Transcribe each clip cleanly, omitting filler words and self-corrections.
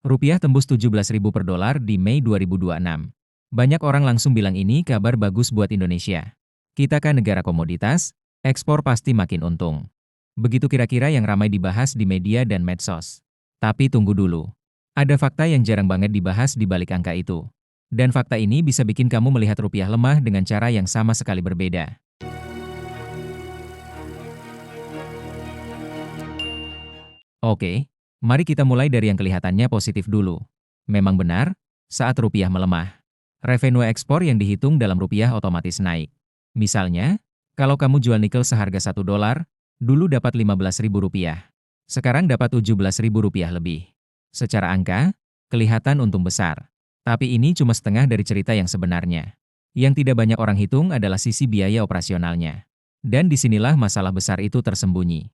Rupiah tembus 17.000 per dolar di Mei 2026. Banyak orang langsung bilang ini kabar bagus buat Indonesia. Kita kan negara komoditas, ekspor pasti makin untung. Begitu kira-kira yang ramai dibahas di media dan medsos. Tapi tunggu dulu. Ada fakta yang jarang banget dibahas di balik angka itu. Dan fakta ini bisa bikin kamu melihat rupiah lemah dengan cara yang sama sekali berbeda. Oke, mari kita mulai dari yang kelihatannya positif dulu. Memang benar, saat rupiah melemah, revenue ekspor yang dihitung dalam rupiah otomatis naik. Misalnya, kalau kamu jual nikel seharga $1, dulu dapat Rp15.000. Sekarang dapat Rp17.000 lebih. Secara angka, kelihatan untung besar. Tapi ini cuma setengah dari cerita yang sebenarnya. Yang tidak banyak orang hitung adalah sisi biaya operasionalnya. Dan disinilah masalah besar itu tersembunyi.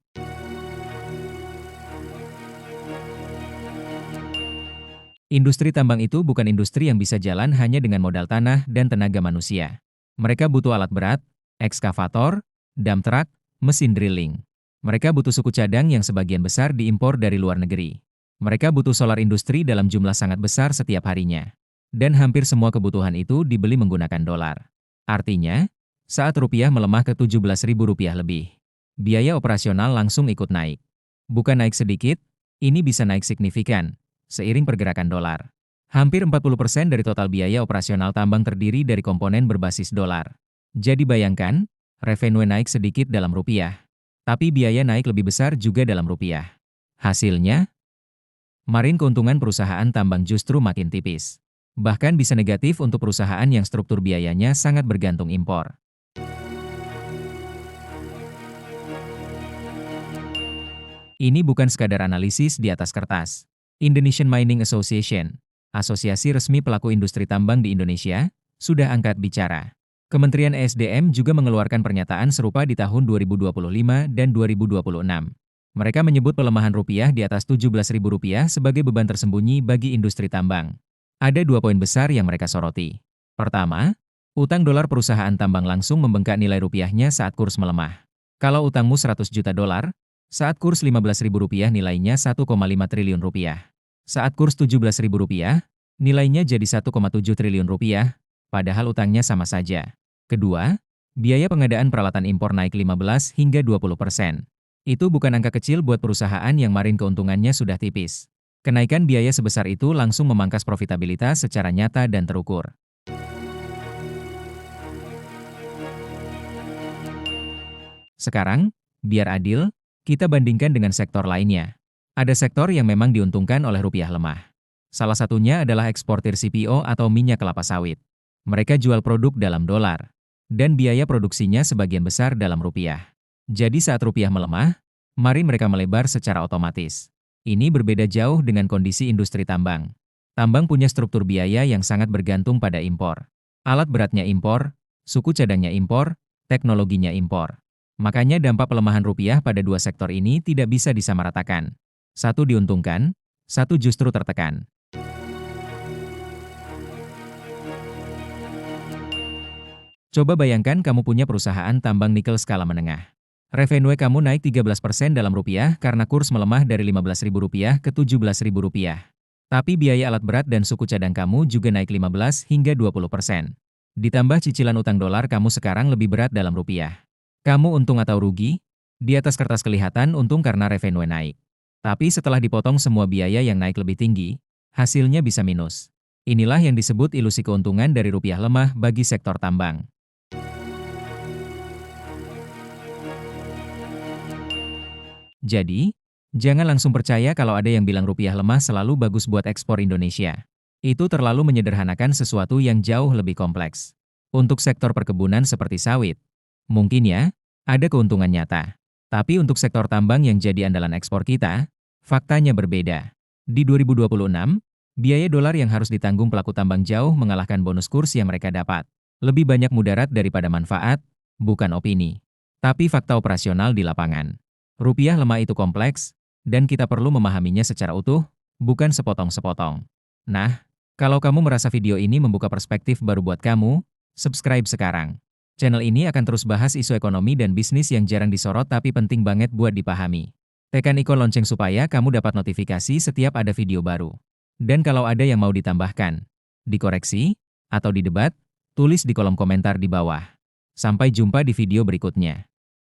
Industri tambang itu bukan industri yang bisa jalan hanya dengan modal tanah dan tenaga manusia. Mereka butuh alat berat, ekskavator, dump truck, mesin drilling. Mereka butuh suku cadang yang sebagian besar diimpor dari luar negeri. Mereka butuh solar industri dalam jumlah sangat besar setiap harinya. Dan hampir semua kebutuhan itu dibeli menggunakan dolar. Artinya, saat rupiah melemah ke Rp17.000 lebih, biaya operasional langsung ikut naik. Bukan naik sedikit, ini bisa naik signifikan seiring pergerakan dolar. Hampir 40% dari total biaya operasional tambang terdiri dari komponen berbasis dolar. Jadi bayangkan, revenue naik sedikit dalam rupiah, tapi biaya naik lebih besar juga dalam rupiah. Hasilnya, margin keuntungan perusahaan tambang justru makin tipis. Bahkan bisa negatif untuk perusahaan yang struktur biayanya sangat bergantung impor. Ini bukan sekadar analisis di atas kertas. Indonesian Mining Association, asosiasi resmi pelaku industri tambang di Indonesia, sudah angkat bicara. Kementerian ESDM juga mengeluarkan pernyataan serupa di tahun 2025 dan 2026. Mereka menyebut pelemahan rupiah di atas Rp17.000 sebagai beban tersembunyi bagi industri tambang. Ada dua poin besar yang mereka soroti. Pertama, utang dolar perusahaan tambang langsung membengkak nilai rupiahnya saat kurs melemah. Kalau utangmu 100 juta dolar, saat kurs Rp15.000 nilainya Rp1,5 triliun. Saat kurs Rp17.000, nilainya jadi Rp1,7 triliun, padahal utangnya sama saja. Kedua, biaya pengadaan peralatan impor naik 15 hingga 20%. Itu bukan angka kecil buat perusahaan yang margin keuntungannya sudah tipis. Kenaikan biaya sebesar itu langsung memangkas profitabilitas secara nyata dan terukur. Sekarang, biar adil, kita bandingkan dengan sektor lainnya. Ada sektor yang memang diuntungkan oleh rupiah lemah. Salah satunya adalah eksportir CPO atau minyak kelapa sawit. Mereka jual produk dalam dolar, dan biaya produksinya sebagian besar dalam rupiah. Jadi saat rupiah melemah, mari mereka melebar secara otomatis. Ini berbeda jauh dengan kondisi industri tambang. Tambang punya struktur biaya yang sangat bergantung pada impor. Alat beratnya impor, suku cadangnya impor, teknologinya impor. Makanya dampak pelemahan rupiah pada dua sektor ini tidak bisa disamaratakan. Satu diuntungkan, satu justru tertekan. Coba bayangkan kamu punya perusahaan tambang nikel skala menengah. Revenue kamu naik 13% dalam rupiah karena kurs melemah dari Rp15.000 ke Rp17.000. Tapi biaya alat berat dan suku cadang kamu juga naik 15 hingga 20%. Ditambah cicilan utang dolar kamu sekarang lebih berat dalam rupiah. Kamu untung atau rugi? Di atas kertas kelihatan untung karena revenue naik. Tapi setelah dipotong semua biaya yang naik lebih tinggi, hasilnya bisa minus. Inilah yang disebut ilusi keuntungan dari rupiah lemah bagi sektor tambang. Jadi, jangan langsung percaya kalau ada yang bilang rupiah lemah selalu bagus buat ekspor Indonesia. Itu terlalu menyederhanakan sesuatu yang jauh lebih kompleks. Untuk sektor perkebunan seperti sawit, mungkin ya, ada keuntungan nyata. Tapi untuk sektor tambang yang jadi andalan ekspor kita, faktanya berbeda. Di 2026, biaya dolar yang harus ditanggung pelaku tambang jauh mengalahkan bonus kurs yang mereka dapat. Lebih banyak mudarat daripada manfaat, bukan opini. Tapi fakta operasional di lapangan. Rupiah lemah itu kompleks, dan kita perlu memahaminya secara utuh, bukan sepotong-sepotong. Nah, kalau kamu merasa video ini membuka perspektif baru buat kamu, subscribe sekarang. Channel ini akan terus bahas isu ekonomi dan bisnis yang jarang disorot tapi penting banget buat dipahami. Tekan ikon lonceng supaya kamu dapat notifikasi setiap ada video baru. Dan kalau ada yang mau ditambahkan, dikoreksi, atau didebat, tulis di kolom komentar di bawah. Sampai jumpa di video berikutnya.